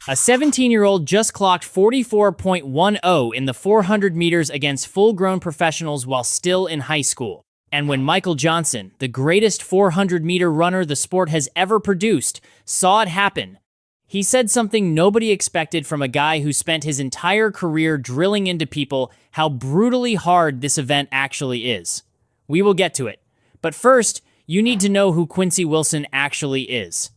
A 17-year-old just clocked 44.10 in the 400 meters against full-grown professionals while still in high school. And when Michael Johnson, the greatest 400-meter runner the sport has ever produced, saw it happen, he said something nobody expected from a guy who spent his entire career drilling into people how brutally hard this event actually is. We will get to it. But first, you need to know who Quincy Wilson actually is.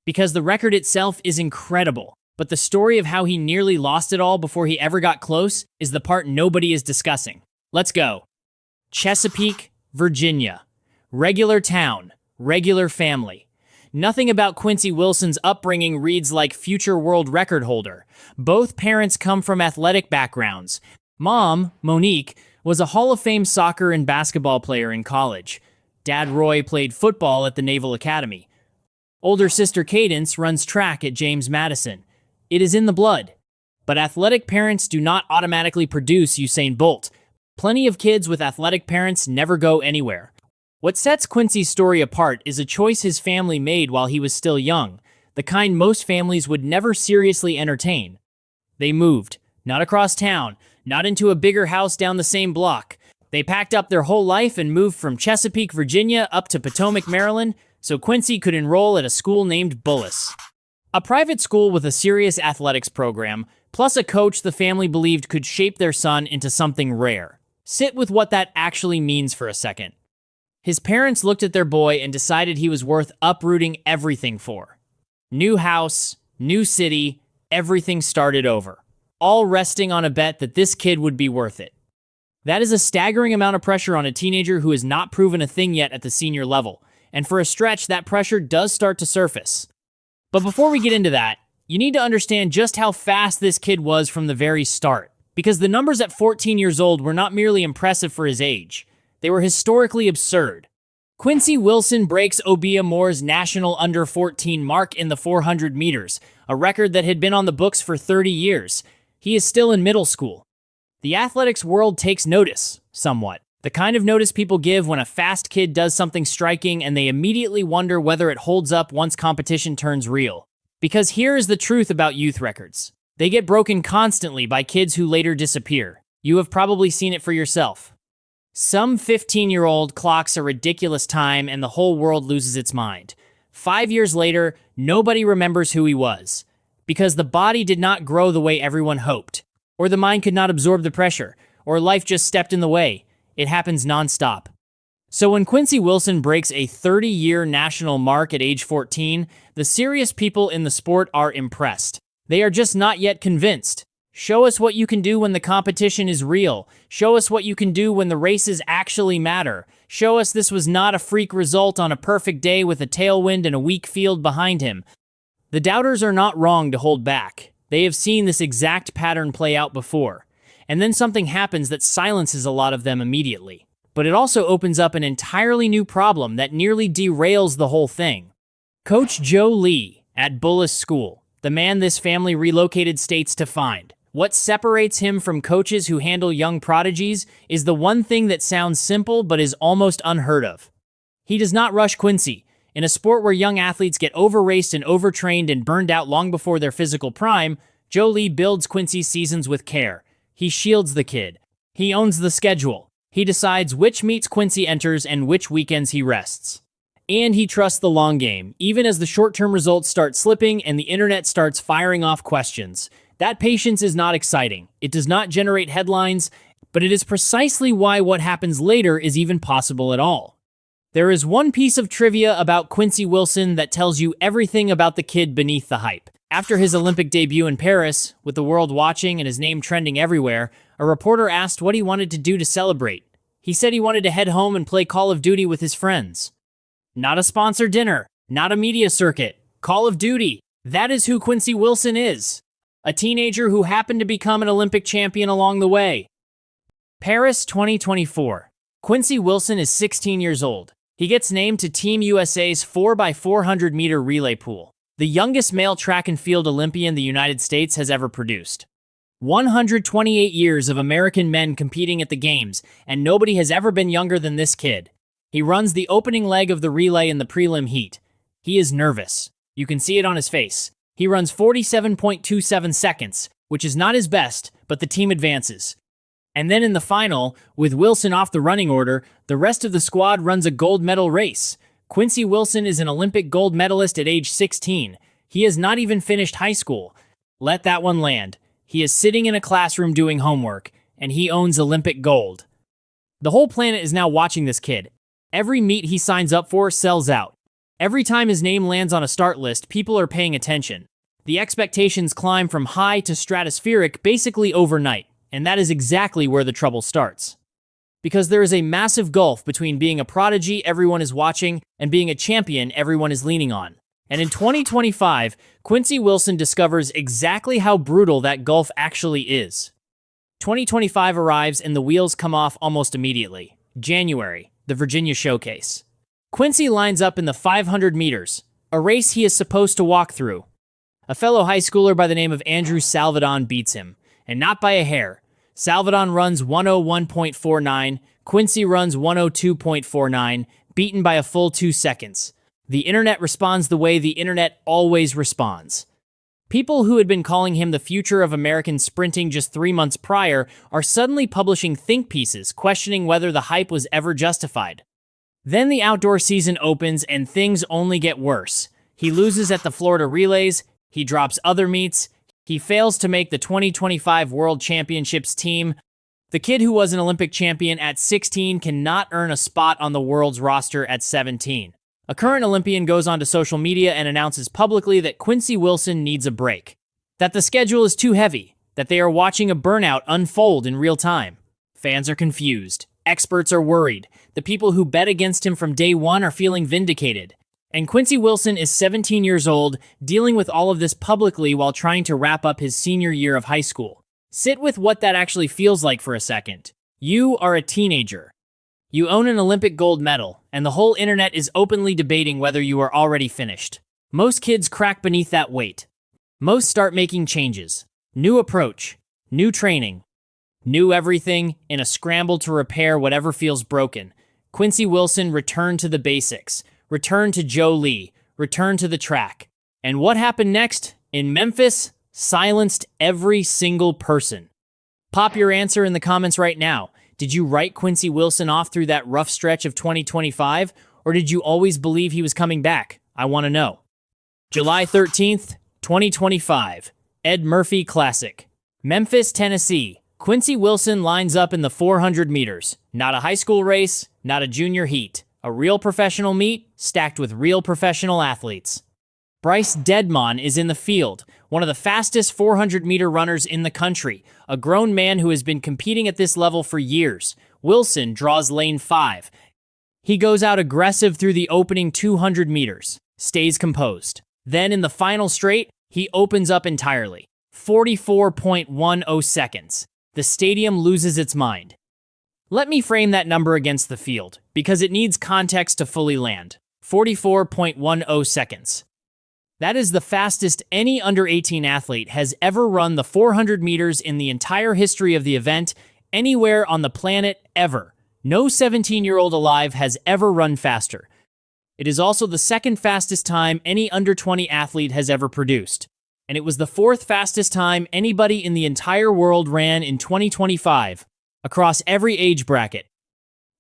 Because the record itself is incredible, but the story of how he nearly lost it all before he ever got close is the part nobody is discussing. Let's go. Chesapeake, Virginia. Regular town, regular family. Nothing about Quincy Wilson's upbringing reads like future world record holder. Both parents come from athletic backgrounds. Mom, Monique, was a Hall of Fame soccer and basketball player in college. Dad Roy played football at the Naval Academy. Older sister Cadence runs track at James Madison. It is in the blood. But athletic parents do not automatically produce Usain Bolt. Plenty of kids with athletic parents never go anywhere. What sets Quincy's story apart is a choice his family made while he was still young, the kind most families would never seriously entertain. They moved, not across town, not into a bigger house down the same block. They packed up their whole life and moved from Chesapeake, Virginia up to Potomac, Maryland, so Quincy could enroll at a school named Bullis. A private school with a serious athletics program, plus a coach the family believed could shape their son into something rare. Sit with what that actually means for a second. His parents looked at their boy and decided he was worth uprooting everything for. New house, new city, everything started over. All resting on a bet that this kid would be worth it. That is a staggering amount of pressure on a teenager who has not proven a thing yet at the senior level. And for a stretch, that pressure does start to surface. But before we get into that, you need to understand just how fast this kid was from the very start. Because the numbers at 14 years old were not merely impressive for his age. They were historically absurd. Quincy Wilson breaks Obia Moore's national under-14 mark in the 400 meters, a record that had been on the books for 30 years. He is still in middle school. The athletics world takes notice, somewhat. The kind of notice people give when a fast kid does something striking and they immediately wonder whether it holds up once competition turns real. Because here is the truth about youth records. They get broken constantly by kids who later disappear. You have probably seen it for yourself. Some 15-year-old clocks a ridiculous time and the whole world loses its mind. 5 years later, nobody remembers who he was. Because the body did not grow the way everyone hoped. Or the mind could not absorb the pressure. Or life just stepped in the way. It happens nonstop. So when Quincy Wilson breaks a 30-year national mark at age 14, the serious people in the sport are impressed. They are just not yet convinced. Show us what you can do when the competition is real. Show us what you can do when the races actually matter. Show us this was not a freak result on a perfect day with a tailwind and a weak field behind him. The doubters are not wrong to hold back. They have seen this exact pattern play out before. And then something happens that silences a lot of them immediately. But it also opens up an entirely new problem that nearly derails the whole thing. Coach Joe Lee at Bullis School, the man this family relocated states to find. What separates him from coaches who handle young prodigies is the one thing that sounds simple but is almost unheard of. He does not rush Quincy. In a sport where young athletes get overraced and overtrained and burned out long before their physical prime, Joe Lee builds Quincy's seasons with care. He shields the kid. He owns the schedule. He decides which meets Quincy enters and which weekends he rests. And he trusts the long game, even as the short-term results start slipping and the internet starts firing off questions. That patience is not exciting. It does not generate headlines, but it is precisely why what happens later is even possible at all. There is one piece of trivia about Quincy Wilson that tells you everything about the kid beneath the hype. After his Olympic debut in Paris, with the world watching and his name trending everywhere, a reporter asked what he wanted to do to celebrate. He said he wanted to head home and play Call of Duty with his friends. Not a sponsored dinner, not a media circuit. Call of Duty. That is who Quincy Wilson is. A teenager who happened to become an Olympic champion along the way. Paris 2024. Quincy Wilson is 16 years old. He gets named to Team USA's 4x400 meter relay pool, the youngest male track and field Olympian the United States has ever produced. 128 years of American men competing at the games, and nobody has ever been younger than this kid. He runs the opening leg of the relay in the prelim heat. He is nervous. You can see it on his face. He runs 47.27 seconds, which is not his best, but the team advances. And then in the final, with Wilson off the running order, the rest of the squad runs a gold medal race. Quincy Wilson is an Olympic gold medalist at age 16. He has not even finished high school. Let that one land. He is sitting in a classroom doing homework, and he owns Olympic gold. The whole planet is now watching this kid. Every meet he signs up for sells out. Every time his name lands on a start list, people are paying attention. The expectations climb from high to stratospheric basically overnight, and that is exactly where the trouble starts. Because there is a massive gulf between being a prodigy everyone is watching and being a champion everyone is leaning on. And in 2025, Quincy Wilson discovers exactly how brutal that gulf actually is. 2025 arrives and the wheels come off almost immediately. January, the Virginia Showcase. Quincy lines up in the 500 meters, a race he is supposed to walk through. A fellow high schooler by the name of Andrew Salvadon beats him, and not by a hair. Salvadon runs 101.49, Quincy runs 102.49, beaten by a full 2 seconds. The internet responds the way the internet always responds. People who had been calling him the future of American sprinting just 3 months prior are suddenly publishing think pieces questioning whether the hype was ever justified. Then the outdoor season opens and things only get worse. He loses at the Florida Relays, he drops other meets, he fails to make the 2025 World Championships team. The kid who was an Olympic champion at 16 cannot earn a spot on the world's roster at 17. A current Olympian goes onto social media and announces publicly that Quincy Wilson needs a break, that the schedule is too heavy, that they are watching a burnout unfold in real time. Fans are confused. Experts are worried. The people who bet against him from day one are feeling vindicated. And Quincy Wilson is 17 years old, dealing with all of this publicly while trying to wrap up his senior year of high school. Sit with what that actually feels like for a second. You are a teenager. You own an Olympic gold medal, and the whole internet is openly debating whether you are already finished. Most kids crack beneath that weight. Most start making changes. New approach. New training. New everything in a scramble to repair whatever feels broken. Quincy Wilson returned to the basics. Returned to Joe Lee. Returned to the track. And what happened next? In Memphis, silenced every single person. Pop your answer in the comments right now. Did you write Quincy Wilson off through that rough stretch of 2025, or did you always believe he was coming back? I want to know. July 13th, 2025. Ed Murphy Classic. Memphis, Tennessee. Quincy Wilson lines up in the 400 meters. Not a high school race, not a junior heat. A real professional meet stacked with real professional athletes. Bryce Dedmon is in the field, one of the fastest 400-meter runners in the country, a grown man who has been competing at this level for years. Wilson draws lane 5. He goes out aggressive through the opening 200 meters, stays composed. Then in the final straight, he opens up entirely. 44.10 seconds. The stadium loses its mind. Let me frame that number against the field, because it needs context to fully land. 44.10 seconds. That is the fastest any under-18 athlete has ever run the 400 meters in the entire history of the event, anywhere on the planet, ever. No 17-year-old alive has ever run faster. It is also the second fastest time any under-20 athlete has ever produced. And it was the fourth fastest time anybody in the entire world ran in 2025, across every age bracket.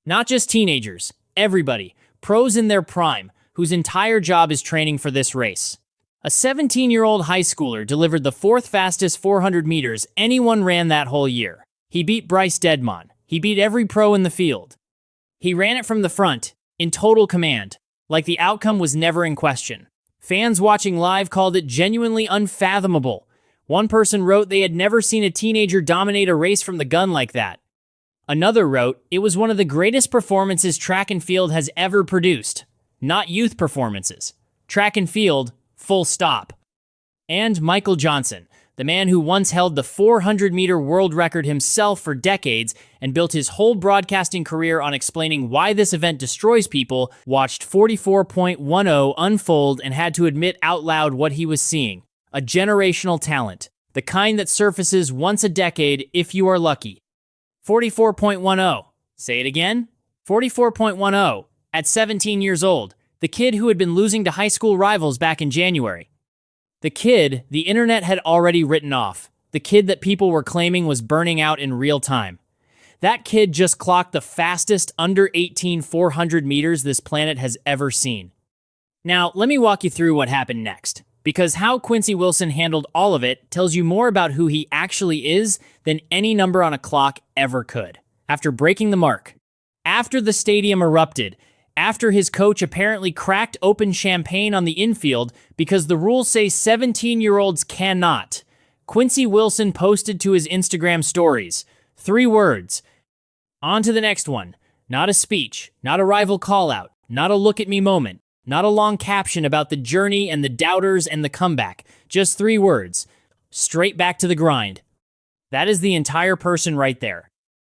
Not just teenagers, everybody, pros in their prime, whose entire job is training for this race. A 17-year-old high schooler delivered the fourth fastest 400 meters anyone ran that whole year. He beat Bryce Dedmon. He beat every pro in the field. He ran it from the front, in total command, like the outcome was never in question. Fans watching live called it genuinely unfathomable. One person wrote they had never seen a teenager dominate a race from the gun like that. Another wrote, it was one of the greatest performances track and field has ever produced. Not youth performances. Track and field, full stop. And Michael Johnson, the man who once held the 400-meter world record himself for decades and built his whole broadcasting career on explaining why this event destroys people, watched 44.10 unfold and had to admit out loud what he was seeing. A generational talent. The kind that surfaces once a decade if you are lucky. 44.10. Say it again. 44.10. At 17 years old, the kid who had been losing to high school rivals back in January. The kid the internet had already written off. The kid that people were claiming was burning out in real time. That kid just clocked the fastest under 18 400 meters this planet has ever seen. Now, let me walk you through what happened next, because how Quincy Wilson handled all of it tells you more about who he actually is than any number on a clock ever could. After breaking the mark, after the stadium erupted, after his coach apparently cracked open champagne on the infield because the rules say 17-year-olds cannot, Quincy Wilson posted to his Instagram stories 3 words. On to the next one. Not a speech, not a rival call-out, not a look-at-me moment, not a long caption about the journey and the doubters and the comeback. Just 3 words. Straight back to the grind. That is the entire person right there.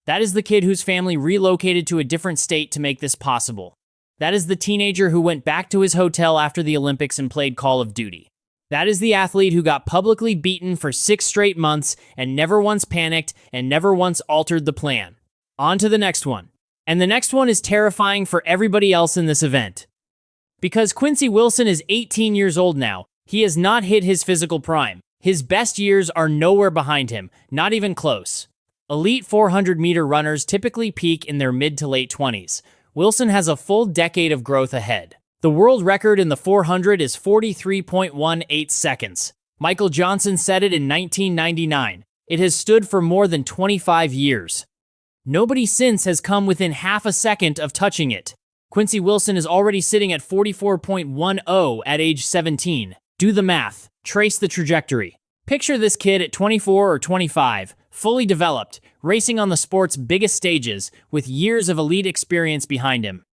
That is the kid whose family relocated to a different state to make this possible. That is the teenager who went back to his hotel after the Olympics and played Call of Duty. That is the athlete who got publicly beaten for 6 straight months and never once panicked and never once altered the plan. On to the next one. And the next one is terrifying for everybody else in this event. Because Quincy Wilson is 18 years old now, he has not hit his physical prime. His best years are nowhere behind him, not even close. Elite 400-meter runners typically peak in their mid to late 20s. Wilson has a full decade of growth ahead. The world record in the 400 is 43.18 seconds. Michael Johnson set it in 1999. It has stood for more than 25 years. Nobody since has come within half a second of touching it. Quincy Wilson is already sitting at 44.10 at age 17. Do the math. Trace the trajectory. Picture this kid at 24 or 25, fully developed, racing on the sport's biggest stages, with years of elite experience behind him.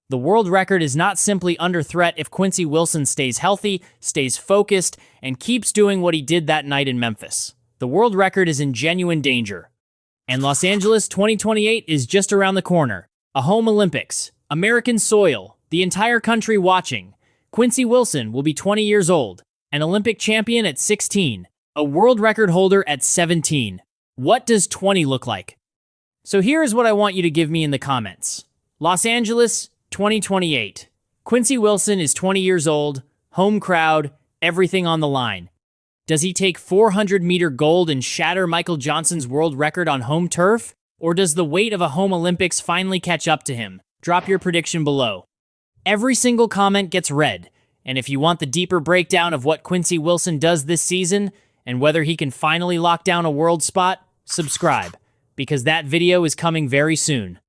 The world record is not simply under threat if Quincy Wilson stays healthy, stays focused, and keeps doing what he did that night in Memphis. The world record is in genuine danger. And Los Angeles 2028 is just around the corner. A home Olympics, American soil, the entire country watching. Quincy Wilson will be 20 years old, an Olympic champion at 16, a world record holder at 17. What does 20 look like? So here is what I want you to give me in the comments. Los Angeles 2028. Quincy Wilson is 20 years old, home crowd, everything on the line. Does he take 400-meter gold and shatter Michael Johnson's world record on home turf? Or does the weight of a home Olympics finally catch up to him? Drop your prediction below. Every single comment gets read, and if you want the deeper breakdown of what Quincy Wilson does this season, and whether he can finally lock down a world spot, subscribe, because that video is coming very soon.